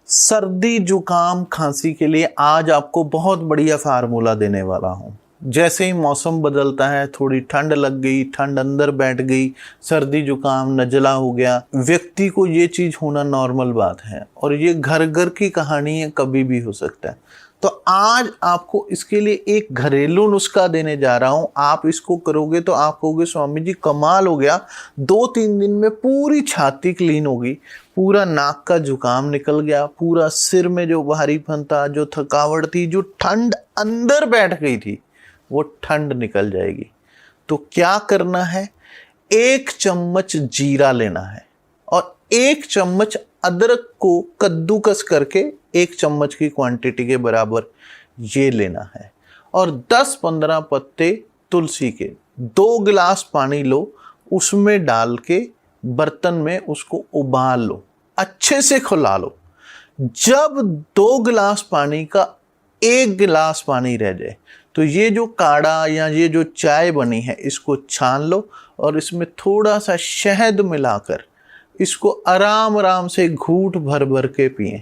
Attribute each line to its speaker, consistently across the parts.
Speaker 1: सर्दी जुकाम खांसी के लिए आज आपको बहुत बढ़िया फार्मूला देने वाला हूँ। जैसे ही मौसम बदलता है, थोड़ी ठंड लग गई, ठंड अंदर बैठ गई, सर्दी जुकाम नज़ला हो गया, व्यक्ति को ये चीज़ होना नॉर्मल बात है और ये घर घर की कहानी है, कभी भी हो सकता है। तो आज आपको इसके लिए एक घरेलू नुस्खा देने जा रहा हूं। आप इसको करोगे तो आप कहोगे स्वामी जी कमाल हो गया, 2-3 दिन में पूरी छाती क्लीन होगी, पूरा नाक का जुकाम निकल गया, पूरा सिर में जो भारीपन था, जो थकावट थी, जो ठंड अंदर बैठ गई थी, वो ठंड निकल जाएगी। तो क्या करना है, 1 चम्मच जीरा लेना है और 1 चम्मच अदरक को कद्दूकस करके 1 चम्मच की क्वांटिटी के बराबर ये लेना है और 10-15 पत्ते तुलसी के, 2 गिलास पानी लो, उसमें डाल के बर्तन में उसको उबाल लो, अच्छे से खौला लो। जब 2 गिलास पानी का 1 गिलास पानी रह जाए तो ये जो काढ़ा या ये जो चाय बनी है इसको छान लो और इसमें थोड़ा सा शहद मिलाकर इसको आराम आराम से घूंट भर भर के पिएं।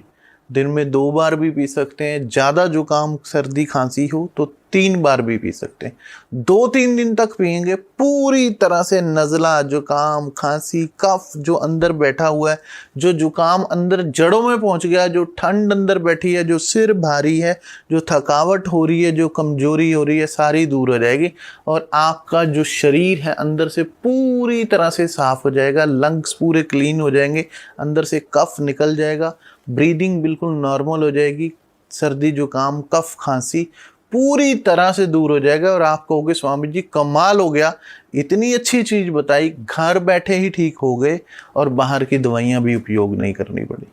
Speaker 1: दिन में 2 बार भी पी सकते हैं, ज़्यादा जुकाम सर्दी खांसी हो तो 3 बार भी पी सकते हैं। 2-3 दिन तक पिएंगे, पूरी तरह से नज़ला, जुकाम, खांसी, कफ जो अंदर बैठा हुआ है, जो जुकाम अंदर जड़ों में पहुंच गया, जो ठंड अंदर बैठी है, जो सिर भारी है, जो थकावट हो रही है, जो कमजोरी हो रही है, सारी दूर हो जाएगी और आपका जो शरीर है अंदर से पूरी तरह से साफ हो जाएगा। लंग्स पूरे क्लीन हो जाएंगे, अंदर से कफ निकल जाएगा, ब्रीदिंग बिल्कुल नॉर्मल हो जाएगी, सर्दी जुकाम कफ खांसी पूरी तरह से दूर हो जाएगा और आप कहोगे स्वामी जी कमाल हो गया, इतनी अच्छी चीज़ बताई, घर बैठे ही ठीक हो गए और बाहर की दवाइयाँ भी उपयोग नहीं करनी पड़ी।